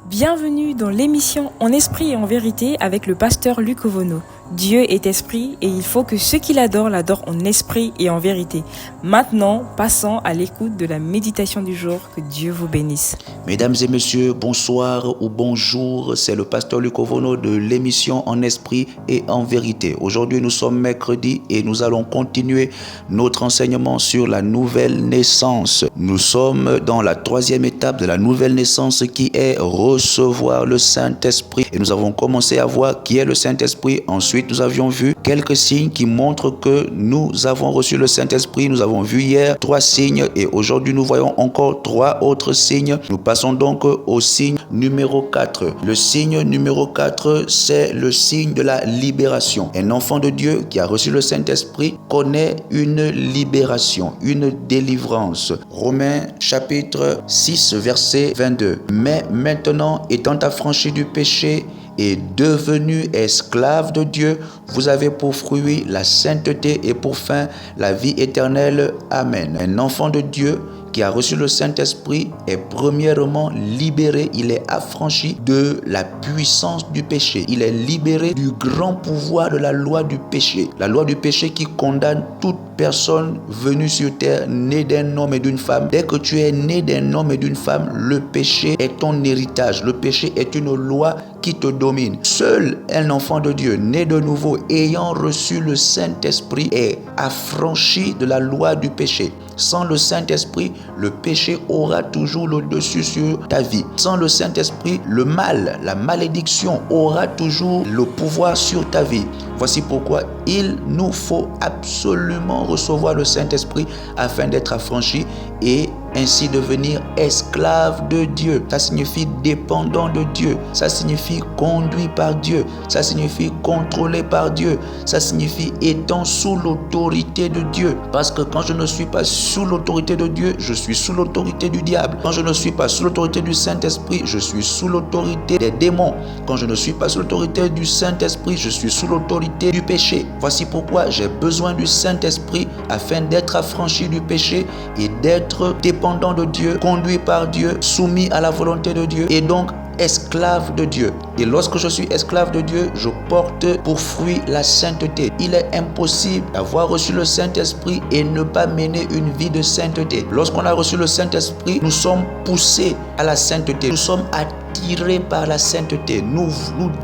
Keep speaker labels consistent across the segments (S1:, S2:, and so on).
S1: Bienvenue dans l'émission En esprit et en vérité avec le pasteur Luc Ovono. Dieu est esprit et il faut que ceux qui l'adorent en esprit et en vérité. Maintenant, passons à l'écoute de la méditation du jour. Que Dieu vous bénisse.
S2: Mesdames et messieurs, bonsoir ou bonjour. C'est le pasteur Luc Ovono de l'émission En esprit et en vérité. Aujourd'hui, nous sommes mercredi et nous allons continuer notre enseignement sur la nouvelle naissance. Nous sommes dans la troisième étape de la nouvelle naissance qui est recevoir le Saint-Esprit. Et nous avons commencé à voir qui est le Saint-Esprit. Ensuite, nous avions vu quelques signes qui montrent que nous avons reçu le Saint-Esprit. Nous avons vu hier 3 signes et aujourd'hui nous voyons encore 3 autres signes. Nous passons donc au signe numéro 4. Le signe numéro 4, c'est le signe de la libération. Un enfant de Dieu qui a reçu le Saint-Esprit connaît une libération, une délivrance. Romains chapitre 6, verset 22. Mais maintenant, étant affranchis du péché et devenu esclave de Dieu, vous avez pour fruit la sainteté et pour fin la vie éternelle. Amen. Un enfant de Dieu qui a reçu le Saint-Esprit est premièrement libéré, il est affranchi de la puissance du péché. Il est libéré du grand pouvoir de la loi du péché. La loi du péché qui condamne toute personne venue sur terre, née d'un homme et d'une femme. Dès que tu es né d'un homme et d'une femme, le péché est ton héritage. Le péché est une loi qui te domine. Seul un enfant de Dieu, né de nouveau, ayant reçu le Saint-Esprit, est affranchi de la loi du péché. Sans le Saint-Esprit, le péché aura toujours le dessus sur ta vie. Sans le Saint-Esprit, le mal, la malédiction aura toujours le pouvoir sur ta vie. Voici pourquoi il nous faut absolument recevoir le Saint-Esprit afin d'être affranchis et ainsi devenir esclave de Dieu. Ça signifie dépendant de Dieu. Ça signifie conduit par Dieu. Ça signifie contrôlé par Dieu. Ça signifie étant sous l'autorité de Dieu. Parce que quand je ne suis pas sous l'autorité de Dieu, je suis sous l'autorité du diable. Quand je ne suis pas sous l'autorité du Saint-Esprit, je suis sous l'autorité des démons. Quand je ne suis pas sous l'autorité du Saint-Esprit, je suis sous l'autorité du péché. Voici pourquoi j'ai besoin du Saint-Esprit afin d'être affranchi du péché et d'être dépendant de Dieu, conduit par Dieu, soumis à la volonté de Dieu et donc esclave de Dieu. Et lorsque je suis esclave de Dieu, je porte pour fruit la sainteté. Il est impossible d'avoir reçu le Saint-Esprit et ne pas mener une vie de sainteté. Lorsqu'on a reçu le Saint-Esprit, nous sommes poussés à la sainteté. Nous sommes attirés par la sainteté. Nous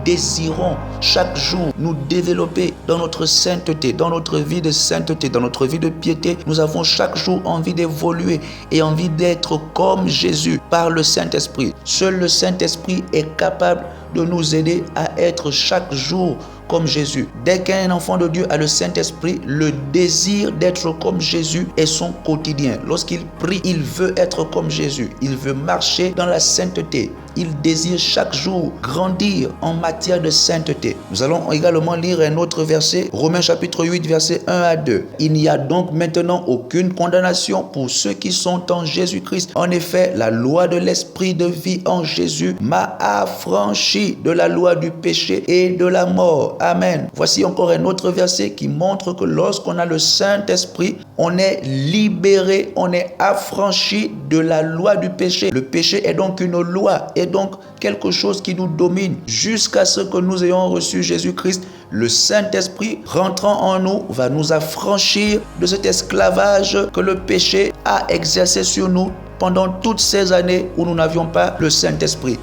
S2: désirons chaque jour nous développer dans notre sainteté, dans notre vie de sainteté, dans notre vie de piété. Nous avons chaque jour envie d'évoluer et envie d'être comme Jésus par le Saint-Esprit. Seul le Saint-Esprit est capable de nous aider à être chaque jour comme Jésus. Dès qu'un enfant de Dieu a le Saint-Esprit, le désir d'être comme Jésus est son quotidien. Lorsqu'il prie, il veut être comme Jésus. Il veut marcher dans la sainteté. Il désire chaque jour grandir en matière de sainteté. Nous allons également lire un autre verset, Romains chapitre 8, verset 1 à 2. Il n'y a donc maintenant aucune condamnation pour ceux qui sont en Jésus-Christ. En effet, la loi de l'esprit de vie en Jésus m'a affranchi de la loi du péché et de la mort. Amen. Voici encore un autre verset qui montre que lorsqu'on a le Saint-Esprit, on est libéré, on est affranchi de la loi du péché. Le péché est donc une loi, est donc quelque chose qui nous domine jusqu'à ce que nous ayons reçu Jésus-Christ. Le Saint-Esprit rentrant en nous va nous affranchir de cet esclavage que le péché a exercé sur nous pendant toutes ces années où nous n'avions pas le Saint-Esprit.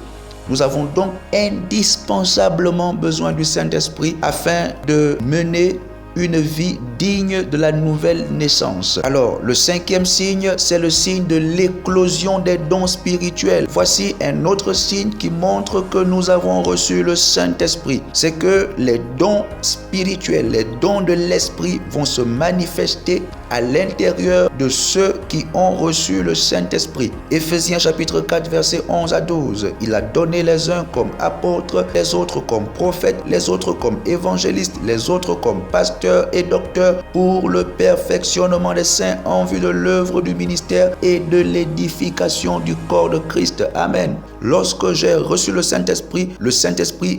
S2: Nous avons donc indispensablement besoin du Saint-Esprit afin de mener une vie digne de la nouvelle naissance. Alors, le 5e signe, c'est le signe de l'éclosion des dons spirituels. Voici un autre signe qui montre que nous avons reçu le Saint-Esprit. C'est que les dons spirituels, les dons de l'Esprit vont se manifester à l'intérieur de ceux qui ont reçu le Saint-Esprit. Éphésiens chapitre 4, verset 11 à 12. Il a donné les uns comme apôtres, les autres comme prophètes, les autres comme évangélistes, les autres comme pasteurs et docteurs pour le perfectionnement des saints en vue de l'œuvre du ministère et de l'édification du corps de Christ. Amen. Lorsque j'ai reçu le Saint-Esprit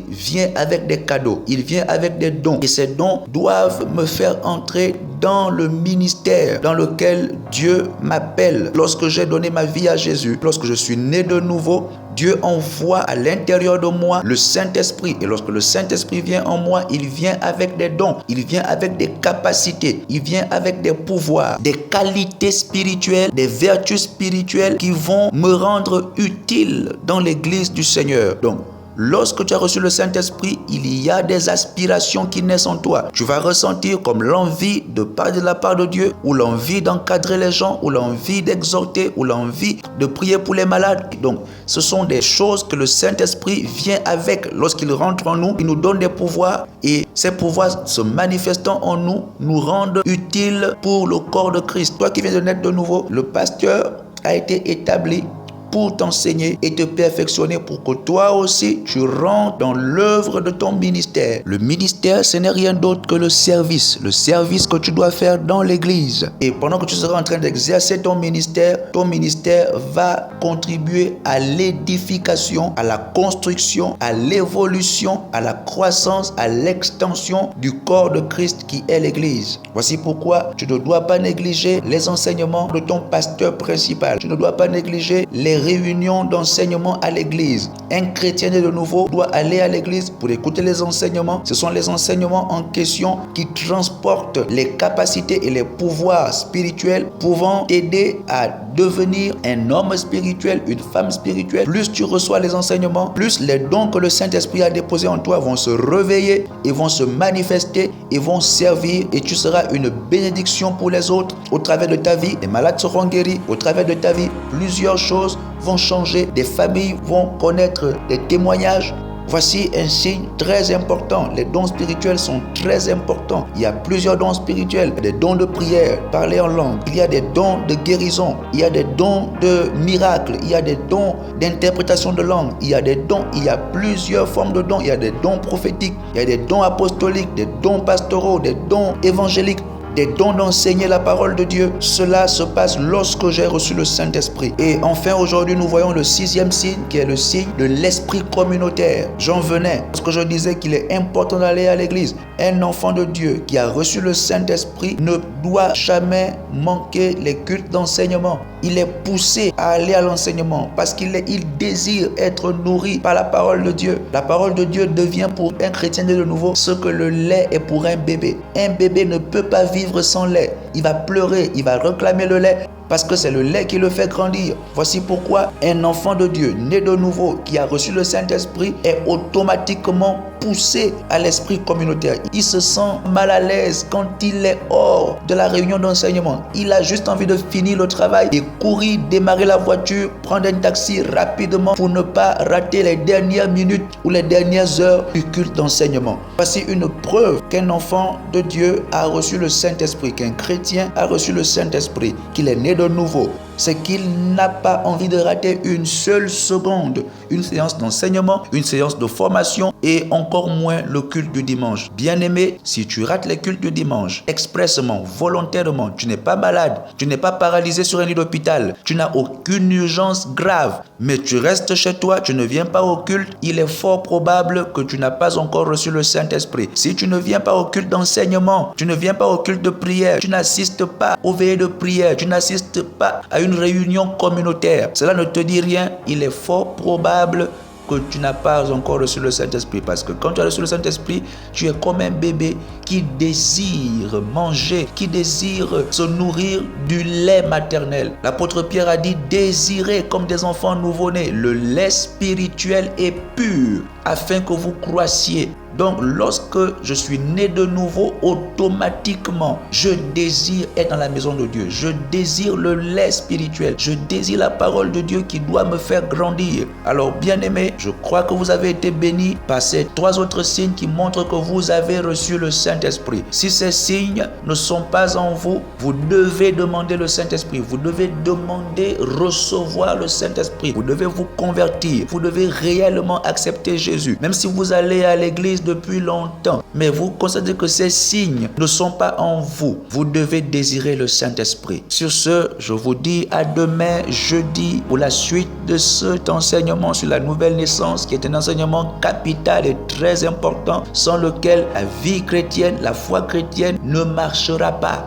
S2: vient avec des cadeaux, il vient avec des dons et ces dons doivent me faire entrer dans le ministère ministère dans lequel Dieu m'appelle. Lorsque j'ai donné ma vie à Jésus, lorsque je suis né de nouveau, Dieu envoie à l'intérieur de moi le Saint-Esprit. Et lorsque le Saint-Esprit vient en moi, il vient avec des dons, il vient avec des capacités, il vient avec des pouvoirs, des qualités spirituelles, des vertus spirituelles qui vont me rendre utile dans l'église du Seigneur. Donc, lorsque tu as reçu le Saint-Esprit, il y a des aspirations qui naissent en toi. Tu vas ressentir comme l'envie de parler de la part de Dieu, ou l'envie d'encadrer les gens, ou l'envie d'exhorter, ou l'envie de prier pour les malades. Donc, ce sont des choses que le Saint-Esprit vient avec. Lorsqu'il rentre en nous, il nous donne des pouvoirs, et ces pouvoirs se manifestant en nous, nous rendent utiles pour le corps de Christ. Toi qui viens de naître de nouveau, le pasteur a été établi pour t'enseigner et te perfectionner pour que toi aussi tu rentres dans l'œuvre de ton ministère. Le ministère, ce n'est rien d'autre que le service que tu dois faire dans l'église. Et pendant que tu seras en train d'exercer ton ministère va contribuer à l'édification, à la construction, à l'évolution, à la croissance, à l'extension du corps de Christ qui est l'église. Voici pourquoi tu ne dois pas négliger les enseignements de ton pasteur principal. Tu ne dois pas négliger les réunions d'enseignement à l'église. Un chrétien né de nouveau doit aller à l'église pour écouter les enseignements. Ce sont les enseignements en question qui transportent les capacités et les pouvoirs spirituels pouvant t'aider à devenir un homme spirituel, une femme spirituelle. Plus tu reçois les enseignements, plus les dons que le Saint-Esprit a déposés en toi vont se réveiller et vont se manifester et vont servir, et tu seras une bénédiction pour les autres. Au travers de ta vie, les malades seront guéris. Au travers de ta vie, plusieurs choses vont changer, des familles vont connaître des témoignages. Voici un signe très important. Les dons spirituels sont très importants. Il y a plusieurs dons spirituels. Il y a des dons de prière, parler en langue. Il y a des dons de guérison. Il y a des dons de miracles. Il y a des dons d'interprétation de langue. Il y a des dons. Il y a plusieurs formes de dons. Il y a des dons prophétiques. Il y a des dons apostoliques, des dons pastoraux, des dons évangéliques, des dons d'enseigner la parole de Dieu. Cela se passe lorsque j'ai reçu le Saint-Esprit. Et enfin, aujourd'hui, nous voyons le 6e signe, qui est le signe de l'esprit communautaire. J'en venais parce que je disais qu'il est important d'aller à l'église. Un enfant de Dieu qui a reçu le Saint-Esprit ne doit jamais manquer les cultes d'enseignement. Il est poussé à aller à l'enseignement parce qu'il désire être nourri par la parole de Dieu. La parole de Dieu devient pour un chrétien né de nouveau ce que le lait est pour un bébé. Un bébé ne peut pas vivre sans lait. Il va pleurer, il va réclamer le lait, parce que c'est le lait qui le fait grandir. Voici pourquoi un enfant de Dieu né de nouveau qui a reçu le Saint-Esprit est automatiquement poussé à l'esprit communautaire. Il se sent mal à l'aise quand il est hors de la réunion d'enseignement. Il a juste envie de finir le travail et courir, démarrer la voiture, prendre un taxi rapidement pour ne pas rater les dernières minutes ou les dernières heures du culte d'enseignement. Voici une preuve qu'un enfant de Dieu a reçu le Saint-Esprit, qu'un chrétien a reçu le Saint-Esprit, qu'il est né de nouveau. C'est qu'il n'a pas envie de rater une seule seconde, une séance d'enseignement, une séance de formation et encore moins le culte du dimanche. Bien-aimé, si tu rates les cultes du dimanche, expressément, volontairement, tu n'es pas malade, tu n'es pas paralysé sur un lit d'hôpital, tu n'as aucune urgence grave, mais tu restes chez toi, tu ne viens pas au culte, il est fort probable que tu n'as pas encore reçu le Saint-Esprit. Si tu ne viens pas au culte d'enseignement, tu ne viens pas au culte de prière, tu n'assistes pas aux veillées de prière, tu n'assistes pas à une réunion communautaire, cela ne te dit rien, il est fort probable que tu n'as pas encore reçu le Saint-Esprit, parce que quand tu as reçu le Saint-Esprit, tu es comme un bébé qui désire manger, qui désire se nourrir du lait maternel. L'apôtre Pierre a dit: désirez comme des enfants nouveau-nés le lait spirituel et pur, afin que vous croissiez. Donc, lorsque je suis né de nouveau, automatiquement, je désire être dans la maison de Dieu. Je désire le lait spirituel. Je désire la parole de Dieu qui doit me faire grandir. Alors, bien-aimés, je crois que vous avez été bénis par ces 3 autres signes qui montrent que vous avez reçu le Saint-Esprit. Si ces signes ne sont pas en vous, vous devez demander le Saint-Esprit. Vous devez demander recevoir le Saint-Esprit. Vous devez vous convertir. Vous devez réellement accepter Jésus. Même si vous allez à l'église depuis longtemps, mais vous constatez que ces signes ne sont pas en vous, vous devez désirer le Saint-Esprit. Sur ce, je vous dis à demain, jeudi, pour la suite de cet enseignement sur la nouvelle naissance, qui est un enseignement capital et très important, sans lequel la vie chrétienne, la foi chrétienne ne marchera pas.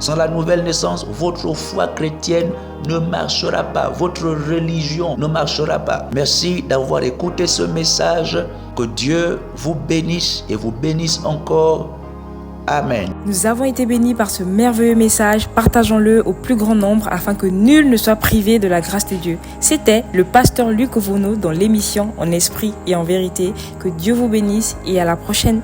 S2: Sans la nouvelle naissance, votre foi chrétienne ne marchera pas. Votre religion ne marchera pas. Merci d'avoir écouté ce message. Que Dieu vous bénisse et vous bénisse encore. Amen.
S1: Nous avons été bénis par ce merveilleux message. Partageons-le au plus grand nombre afin que nul ne soit privé de la grâce de Dieu. C'était le pasteur Luc Ovono dans l'émission En esprit et en vérité. Que Dieu vous bénisse et à la prochaine.